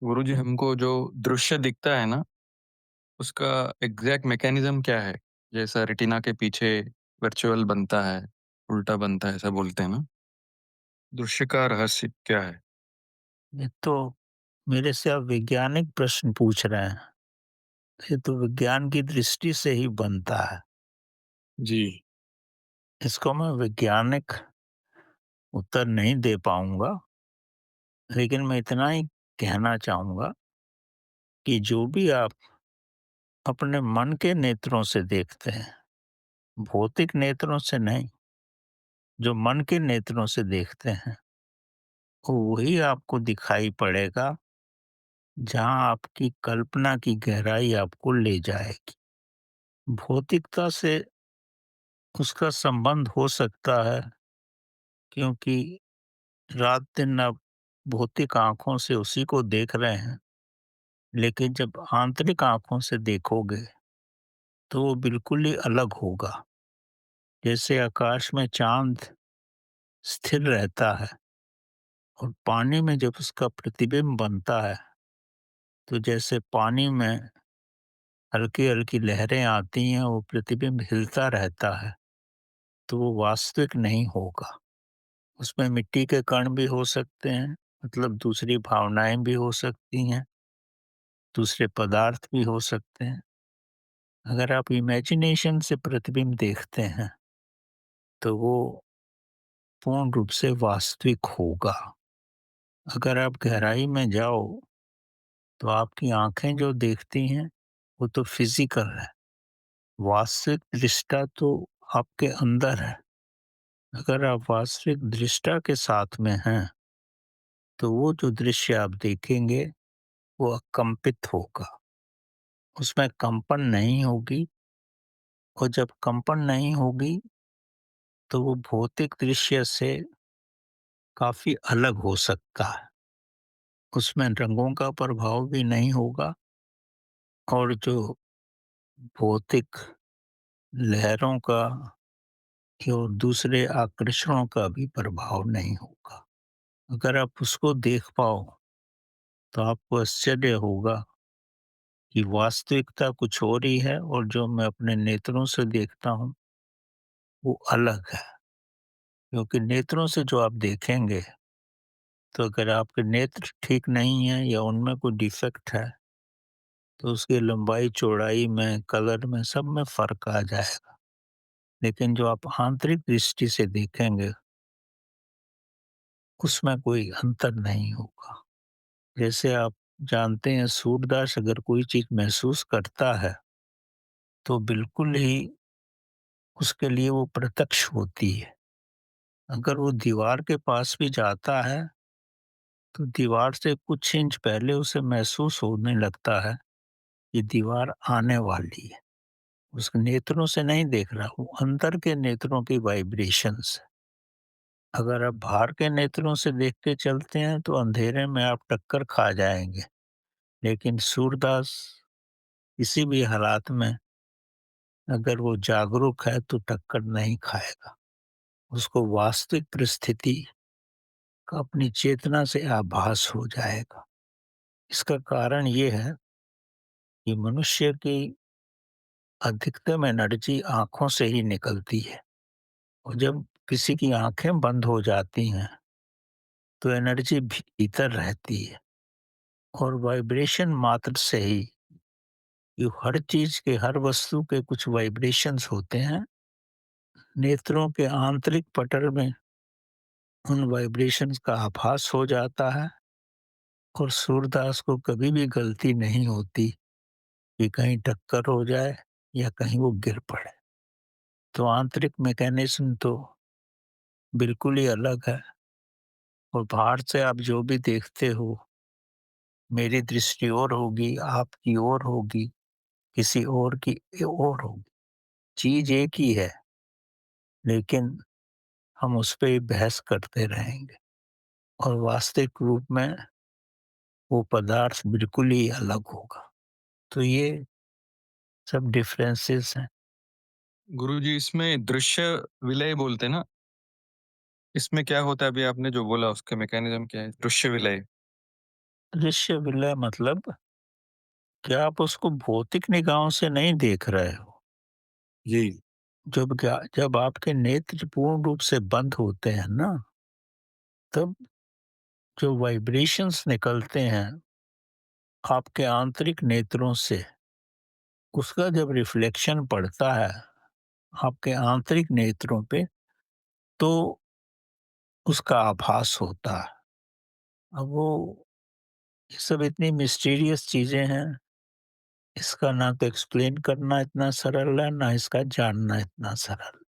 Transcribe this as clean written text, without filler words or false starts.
गुरुजी हमको जो दृश्य दिखता है ना, उसका एग्ज़ैक्ट मैकेनिज़्म क्या है? जैसा रेटिना के पीछे वर्चुअल बनता है, उल्टा बनता है, ऐसा बोलते हैं ना? दृश्य का रहस्य क्या है? ये तो मेरे से आप वैज्ञानिक प्रश्न पूछ रहे हैं। ये तो विज्ञान की दृष्टि से ही बनता है। जी। इसको मैं वैज्ञानिक उत्तर नहीं दे पाऊँगा, लेकिन मैं इतना ही कहना चाहूँगा कि जो भी आप अपने मन के नेत्रों से देखते हैं, भौतिक नेत्रों से नहीं, जो मन के नेत्रों से देखते हैं, वही आपको दिखाई पड़ेगा, जहाँ आपकी कल्पना की गहराई आपको ले जाएगी। भौतिकता से उसका संबंध हो सकता है क्योंकि रात-दिन आप भौतिक आँखों से उसी को देख रहे हैं, लेकिन जब आंतरिक आँखों से देखोगे, तो वो बिल्कुल ही अलग होगा। जैसे आकाश में चाँद स्थिर रहता है और पानी में जब उसका प्रतिबिंब बनता है, तो जैसे पानी में हल्की-हल्की लहरें आती हैं, वो प्रतिबिंब हिलता रहता है, तो वो वास्तविक नहीं होगा। उसमें मिट्टी के कण भी हो सकते हैं, मतलब दूसरी भावनाएँ भी हो सकती हैं, दूसरे पदार्थ भी हो सकते हैं। अगर आप इमेजिनेशन से प्रतिबिंब देखते हैं, तो वो पूर्ण रूप से वास्तविक होगा। अगर आप गहराई में जाओ, तो आपकी आँखें जो देखती हैं, वो तो फिज़िकल है। वास्तविक दृष्टा तो आपके अंदर है। अगर आप वास्तविक दृष्टा के साथ में हैं, तो वो जो दृश्य आप देखेंगे, वो अकंपित होगा। उसमें कंपन नहीं होगी और जब कंपन नहीं होगी, तो वो भौतिक दृश्य से काफ़ी अलग हो सकता है। उसमें रंगों का प्रभाव भी नहीं होगा और जो भौतिक लहरों का और दूसरे आकर्षणों का भी प्रभाव नहीं होगा। अगर आप उसको देख पाओ, तो आपको आश्चर्य होगा कि वास्तविकता कुछ और ही है और जो मैं अपने नेत्रों से देखता हूँ, वो अलग है। क्योंकि नेत्रों से जो आप देखेंगे, तो अगर आपके नेत्र ठीक नहीं हैं या उनमें कोई डिफेक्ट है, तो उसकी लंबाई, चौड़ाई में, कलर में, सब में फ़र्क आ जाएगा। लेकिन जो आप आंतरिक दृष्टि से देखेंगे, उसमें कोई अंतर नहीं होगा। जैसे आप जानते हैं सूरदास अगर कोई चीज़ महसूस करता है, तो बिल्कुल ही उसके लिए वो प्रत्यक्ष होती है। अगर वो दीवार के पास भी जाता है, तो दीवार से कुछ इंच पहले उसे महसूस होने लगता है कि दीवार आने वाली है। उसके नेत्रों से नहीं देख रहा, वो अंदर के नेत्रों की वाइब्रेशंस है। अगर आप बाहर के नेत्रों से देख के चलते हैं, तो अंधेरे में आप टक्कर खा जाएँगे। लेकिन सूरदास किसी भी हालात में अगर वो जागरूक है, तो टक्कर नहीं खाएगा। उसको वास्तविक परिस्थिति का अपनी चेतना से आभास हो जाएगा। इसका कारण ये है कि मनुष्य की अधिकतम एनर्जी आँखों से ही निकलती है और जब किसी की आँखें बंद हो जाती हैं, तो एनर्जी भीतर रहती है और वाइब्रेशन मात्र से ही ये हर चीज़ के, हर वस्तु के कुछ वाइब्रेशंस होते हैं। नेत्रों के आंतरिक पटल में उन वाइब्रेशंस का आभास हो जाता है और सूरदास को कभी भी गलती नहीं होती कि कहीं टक्कर हो जाए या कहीं वो गिर पड़े। तो आंतरिक मैकेनिज़्म तो बिल्कुल ही अलग है और बाहर से आप जो भी देखते हो, मेरी दृष्टि और होगी, आपकी और होगी, किसी और की और होगी। चीज़ एक ही है, लेकिन हम उस पे ही बहस करते रहेंगे और वास्तविक रूप में वो पदार्थ बिल्कुल ही अलग होगा। तो ये सब डिफरेंसेस हैं। गुरुजी इसमें दृश्य विलय बोलते हैं ना, इसमें क्या होता है अभी आपने जो बोला उसका मैकेनिज़्म क्या है? दृश्य विलय। दृश्य विलय मतलब कि आप उसको भौतिक निगाहों से नहीं देख रहे हो। जी, जब आपके नेत्र पूर्ण रूप से बंद होते हैं ना, तब जो वाइब्रेशंस निकलते हैं आपके आंतरिक नेत्रों से, उसका जब रिफ्लेक्शन पड़ता है आपके आंतरिक नेत्रों पे, तो उसका आभास होता है। अब वो ये सब इतनी मिस्टीरियस चीज़ें हैं, इसका ना तो एक्सप्लेन करना इतना सरल है, ना इसका जानना इतना सरल।